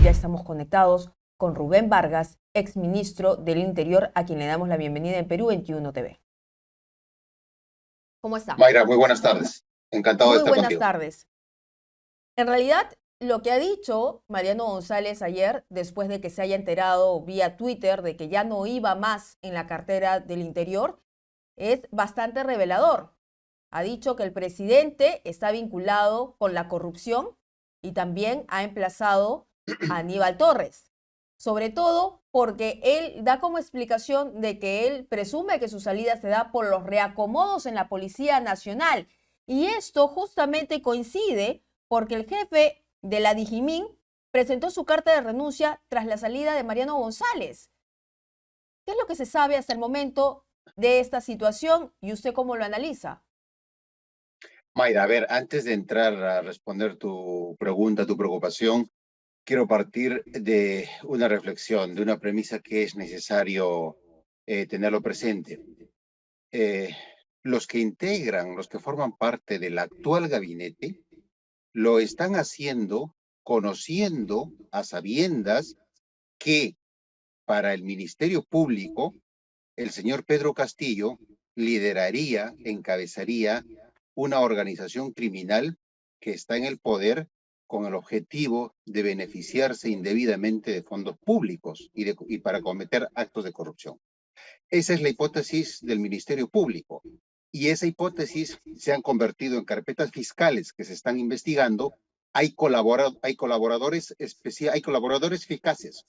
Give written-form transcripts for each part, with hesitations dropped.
ya estamos conectados con Rubén Vargas, exministro del Interior, a quien le damos la bienvenida en Perú 21 TV. ¿Cómo está? Mayra, muy buenas tardes. Encantado de Muy estar buenas contigo. tardes. En realidad, lo que ha dicho Mariano González ayer, después de que se haya enterado vía Twitter de que ya no iba más en la cartera del Interior, es bastante revelador. Ha dicho que el presidente está vinculado con la corrupción y también ha emplazado a Aníbal Torres. Sobre todo porque él da como explicación de que él presume que su salida se da por los reacomodos en la Policía Nacional. Y esto justamente coincide porque el jefe de la Dijimín presentó su carta de renuncia tras la salida de Mariano González. ¿Qué es lo que se sabe hasta el momento de esta situación y usted cómo lo analiza? Mayra, a ver, antes de entrar a responder tu pregunta, tu preocupación, quiero partir de una reflexión, de una premisa que es necesario tenerlo presente. Eh, los que integran, los que forman parte del actual gabinete, lo están haciendo conociendo a sabiendas que para el Ministerio Público el señor Pedro Castillo lideraría, encabezaría una organización criminal que está en el poder con el objetivo de beneficiarse indebidamente de fondos públicos y para cometer actos de corrupción. Esa es la hipótesis del Ministerio Público. Y esa hipótesis se han convertido en carpetas fiscales que se están investigando. Hay colaboradores hay colaboradores eficaces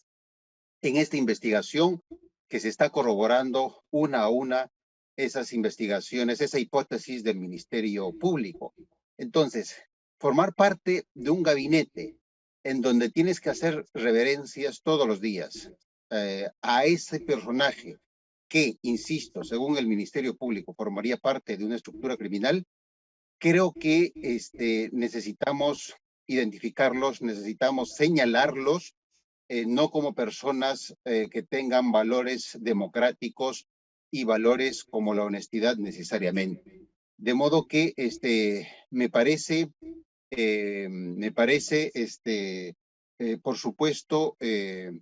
en esta investigación que se está corroborando una a una esas investigaciones, esa hipótesis del Ministerio Público. Entonces, formar parte de un gabinete en donde tienes que hacer reverencias todos los días a ese personaje que, insisto, según el Ministerio Público, formaría parte de una estructura criminal, creo que necesitamos identificarlos, necesitamos señalarlos no como personas que tengan valores democráticos y valores como la honestidad necesariamente. De modo que me parece por supuesto,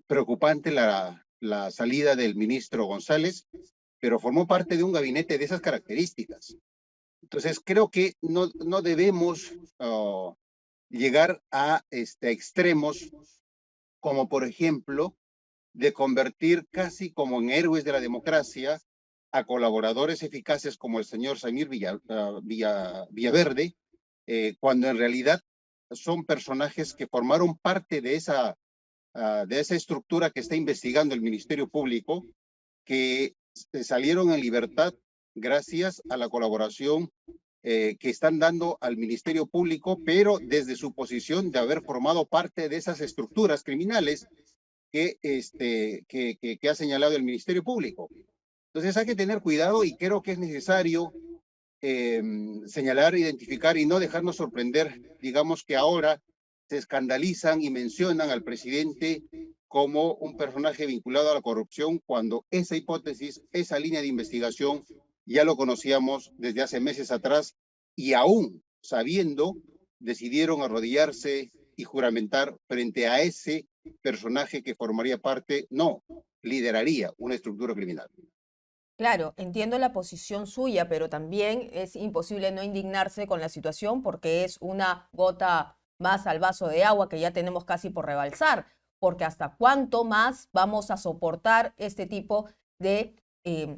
preocupante la salida del ministro González, pero formó parte de un gabinete de esas características. Entonces, creo que no debemos llegar a extremos como por ejemplo de convertir casi como en héroes de la democracia a colaboradores eficaces como el señor Samir Villaverde, cuando en realidad son personajes que formaron parte de esa estructura que está investigando el Ministerio Público, que salieron en libertad gracias a la colaboración que están dando al Ministerio Público, pero desde su posición de haber formado parte de esas estructuras criminales que ha señalado el Ministerio Público. Entonces hay que tener cuidado y creo que es necesario señalar, identificar y no dejarnos sorprender. Digamos que ahora se escandalizan y mencionan al presidente como un personaje vinculado a la corrupción cuando esa hipótesis, esa línea de investigación ya lo conocíamos desde hace meses atrás y aún sabiendo decidieron arrodillarse y juramentar frente a ese personaje que formaría parte, no, lideraría una estructura criminal. Claro, entiendo la posición suya, pero también es imposible no indignarse con la situación porque es una gota más al vaso de agua que ya tenemos casi por rebalsar, porque hasta cuánto más vamos a soportar este tipo de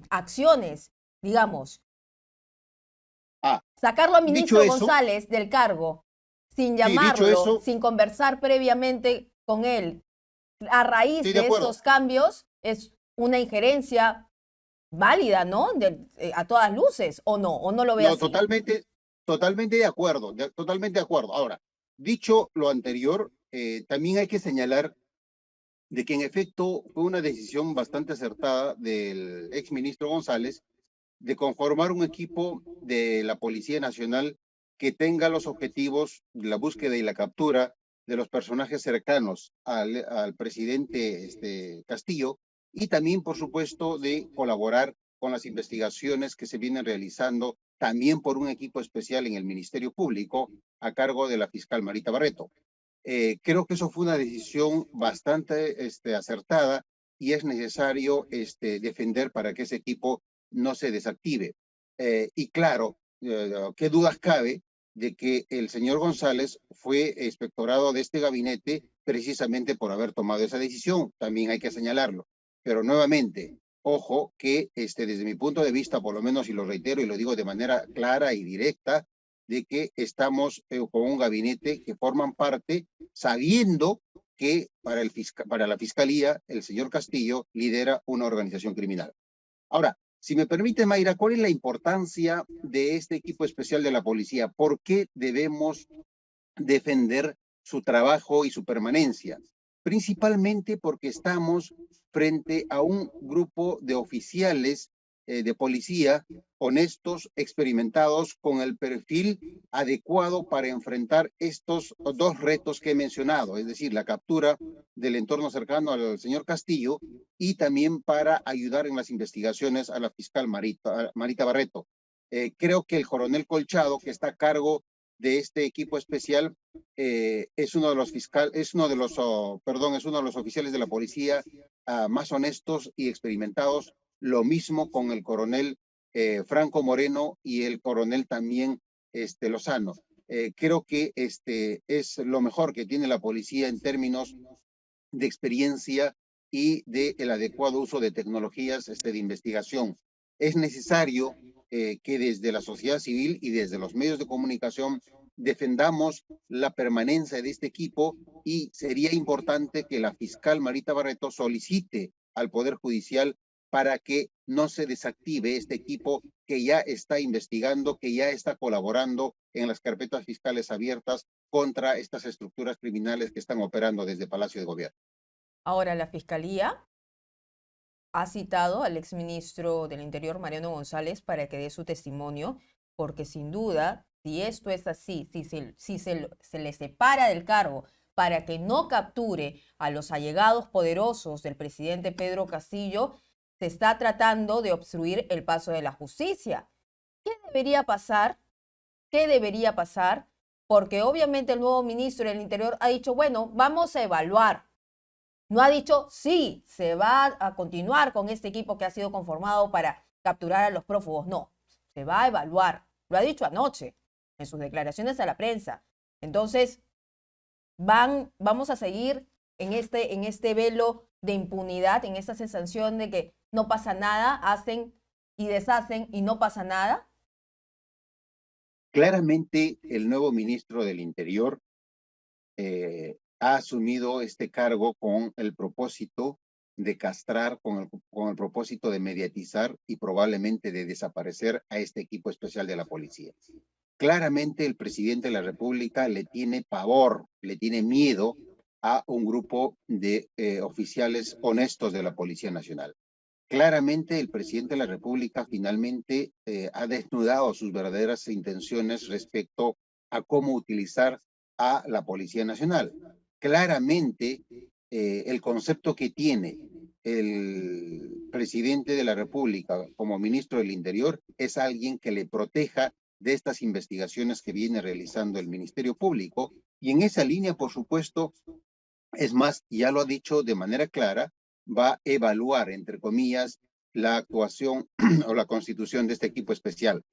acciones, digamos, Ah, sacarlo al dicho ministro eso, González del cargo sin sí, dicho llamarlo, eso, sin conversar previamente con él, a raíz estoy de de acuerdo. estos cambios, es una injerencia válida, ¿no? A todas luces, o no lo ve No, así. totalmente de acuerdo, totalmente de acuerdo. Ahora, dicho lo anterior, también hay que señalar de que en efecto fue una decisión bastante acertada del exministro González de conformar un equipo de la Policía Nacional que tenga los objetivos de la búsqueda y la captura de los personajes cercanos al presidente Castillo y también, por supuesto, de colaborar con las investigaciones que se vienen realizando también por un equipo especial en el Ministerio Público a cargo de la fiscal Marita Barreto. Creo que eso fue una decisión bastante acertada y es necesario defender para que ese equipo no se desactive. Y claro, qué dudas cabe de que el señor González fue inspectorado de este gabinete precisamente por haber tomado esa decisión. También hay que señalarlo. Pero nuevamente, ojo que desde mi punto de vista, por lo menos, y lo reitero y lo digo de manera clara y directa, de que estamos con un gabinete que forman parte sabiendo que para la Fiscalía el señor Castillo lidera una organización criminal. Ahora, si me permite, Mayra, ¿cuál es la importancia de este equipo especial de la policía? ¿Por qué debemos defender su trabajo y su permanencia? Principalmente porque estamos frente a un grupo de oficiales de policía honestos, experimentados, con el perfil adecuado para enfrentar estos dos retos que he mencionado, es decir, la captura del entorno cercano al señor Castillo y también para ayudar en las investigaciones a la fiscal Marita Barreto. Creo que el coronel Colchado, que está a cargo de este equipo especial, es uno de los es uno de los oficiales de la policía más honestos y experimentados. Lo mismo con el coronel Franco Moreno y el coronel también Lozano. Creo que es lo mejor que tiene la policía en términos de experiencia y del adecuado uso de tecnologías de investigación. Es necesario que desde la sociedad civil y desde los medios de comunicación defendamos la permanencia de este equipo y sería importante que la fiscal Marita Barreto solicite al Poder Judicial para que no se desactive este equipo que ya está investigando, que ya está colaborando en las carpetas fiscales abiertas contra estas estructuras criminales que están operando desde Palacio de Gobierno. Ahora, la Fiscalía ha citado al exministro del Interior, Mariano González, para que dé su testimonio, porque sin duda, si esto es así, si se le separa del cargo para que no capture a los allegados poderosos del presidente Pedro Castillo, se está tratando de obstruir el paso de la justicia. ¿Qué debería pasar? ¿Qué debería pasar? Porque obviamente el nuevo ministro del Interior ha dicho, bueno, vamos a evaluar. No ha dicho, sí, se va a continuar con este equipo que ha sido conformado para capturar a los prófugos. No, se va a evaluar. Lo ha dicho anoche en sus declaraciones a la prensa. Entonces, vamos a seguir en este velo de impunidad, en esta sensación de que no pasa nada, hacen y deshacen y no pasa nada. Claramente, el nuevo ministro del Interior ha asumido este cargo con el propósito de castrar, con el propósito de mediatizar y probablemente de desaparecer a este equipo especial de la policía. Claramente el presidente de la República le tiene pavor, le tiene miedo a un grupo de oficiales honestos de la Policía Nacional. Claramente el presidente de la República finalmente ha desnudado sus verdaderas intenciones respecto a cómo utilizar a la Policía Nacional. Claramente el concepto que tiene el presidente de la República como ministro del Interior es alguien que le proteja de estas investigaciones que viene realizando el Ministerio Público, y en esa línea, por supuesto, es más, ya lo ha dicho de manera clara, va a evaluar, entre comillas, la actuación o la constitución de este equipo especial.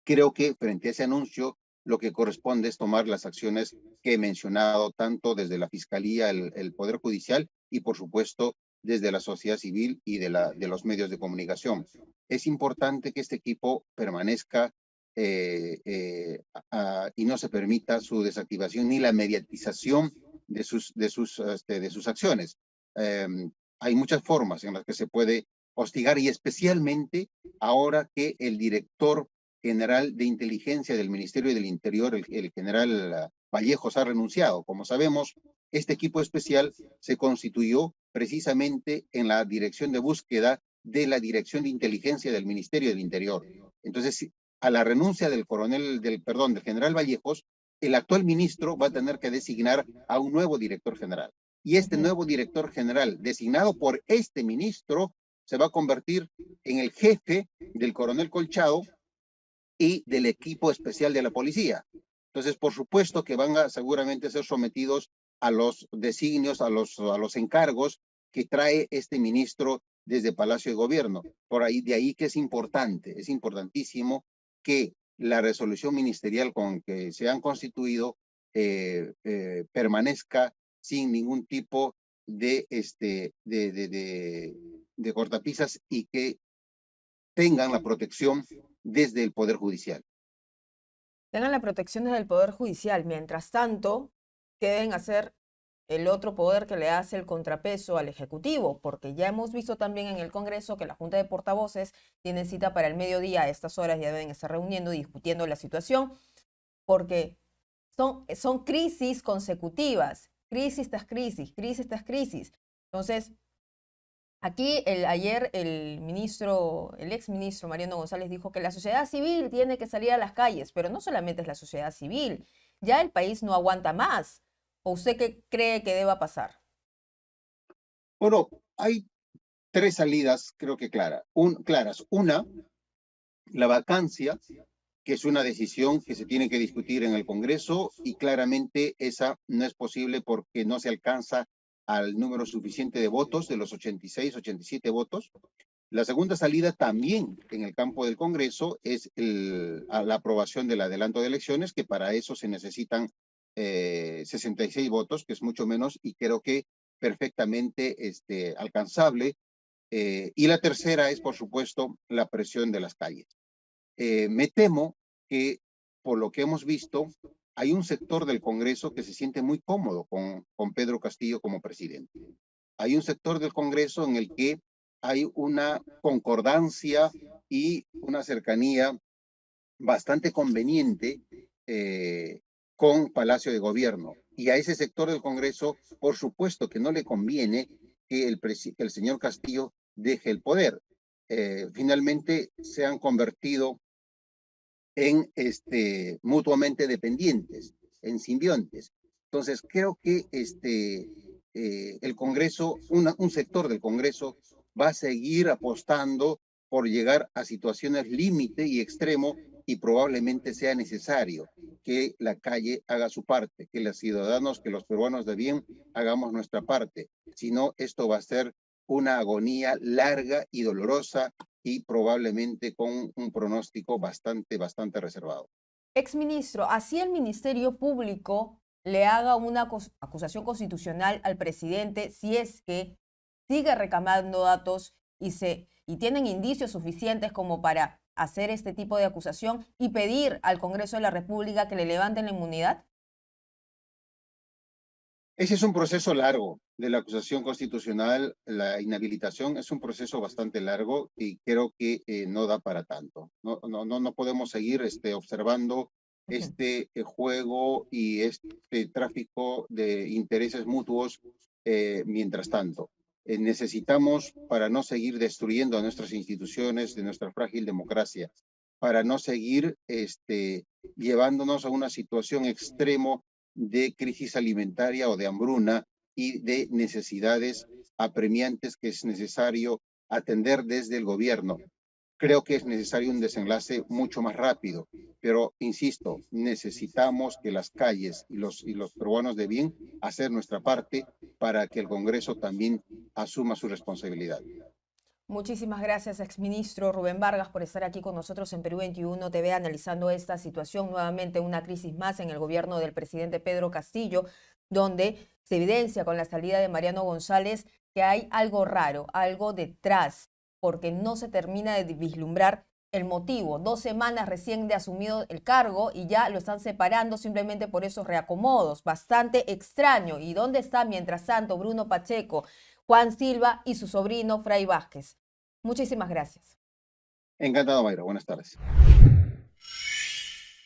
Creo que frente a ese anuncio, lo que corresponde es tomar las acciones que he mencionado, tanto desde la Fiscalía, el Poder Judicial y, por supuesto, desde la sociedad civil y de los medios de comunicación. Es importante que este equipo permanezca y no se permita su desactivación ni la mediatización de sus acciones. Eh, Hay muchas formas en las que se puede hostigar y especialmente ahora que el director general de inteligencia del Ministerio del Interior, el general Vallejos, ha renunciado. Como sabemos, este equipo especial se constituyó precisamente en la dirección de búsqueda de la Dirección de Inteligencia del Ministerio del Interior. Entonces, a la renuncia del del general Vallejos, el actual ministro va a tener que designar a un nuevo director general. Y este nuevo director general, designado por este ministro, se va a convertir en el jefe del coronel Colchado y del equipo especial de la policía. Entonces, por supuesto que van a seguramente ser sometidos a los designios, a los encargos que trae este ministro desde Palacio de Gobierno. De ahí que es importante, es importantísimo que la resolución ministerial con que se han constituido permanezca sin ningún tipo de cortapisas y que tengan la protección desde el Poder Judicial. Tengan la protección desde el Poder Judicial. Mientras tanto, ¿qué deben hacer el otro poder que le hace el contrapeso al Ejecutivo? Porque ya hemos visto también en el Congreso que la Junta de Portavoces tiene cita para el mediodía. A estas horas ya deben estar reuniendo y discutiendo la situación, porque son crisis consecutivas, crisis tras crisis, crisis tras crisis. Entonces, aquí ayer el exministro Mariano González dijo que la sociedad civil tiene que salir a las calles, pero no solamente es la sociedad civil, ya el país no aguanta más. ¿O usted qué cree que deba pasar? Bueno, hay tres salidas, creo que claras. Una, la vacancia, que es una decisión que se tiene que discutir en el Congreso y claramente esa no es posible porque no se alcanza al número suficiente de votos, de los 86, 87 votos. La segunda salida también en el campo del Congreso es la aprobación del adelanto de elecciones, que para eso se necesitan 66 votos, que es mucho menos y creo que perfectamente alcanzable. Y la tercera es, por supuesto, la presión de las calles. Me temo que, por lo que hemos visto, hay un sector del Congreso que se siente muy cómodo con Pedro Castillo como presidente. Hay un sector del Congreso en el que hay una concordancia y una cercanía bastante conveniente con Palacio de Gobierno. Y a ese sector del Congreso, por supuesto que no le conviene que el señor Castillo deje el poder. Finalmente se han convertido en mutuamente dependientes, en simbiontes. Entonces, creo que el Congreso, un sector del Congreso va a seguir apostando por llegar a situaciones límite y extremo y probablemente sea necesario que la calle haga su parte, que los ciudadanos, que los peruanos de bien hagamos nuestra parte. Si no, esto va a ser una agonía larga y dolorosa y probablemente con un pronóstico bastante reservado. Exministro, así el Ministerio Público le haga una acusación constitucional al presidente si es que sigue recabando datos y tienen indicios suficientes como para hacer este tipo de acusación y pedir al Congreso de la República que le levanten la inmunidad? Ese es un proceso largo de la acusación constitucional. La inhabilitación es un proceso bastante largo y creo que no da para tanto. No podemos seguir observando este juego y este tráfico de intereses mutuos mientras tanto. Necesitamos, para no seguir destruyendo a nuestras instituciones, de nuestra frágil democracia, para no seguir llevándonos a una situación extremo de crisis alimentaria o de hambruna y de necesidades apremiantes que es necesario atender desde el gobierno. Creo que es necesario un desenlace mucho más rápido, pero insisto, necesitamos que las calles y los peruanos de bien hacer nuestra parte para que el Congreso también asuma su responsabilidad. Muchísimas gracias, exministro Rubén Vargas, por estar aquí con nosotros en Perú 21 TV analizando esta situación, nuevamente una crisis más en el gobierno del presidente Pedro Castillo, donde se evidencia con la salida de Mariano González que hay algo raro, algo detrás, porque no se termina de vislumbrar el motivo. 2 semanas recién de asumido el cargo y ya lo están separando simplemente por esos reacomodos. Bastante extraño. ¿Y dónde está mientras tanto Bruno Pacheco, Juan Silva y su sobrino Fray Vázquez? Muchísimas gracias. Encantado, Mayra. Buenas tardes.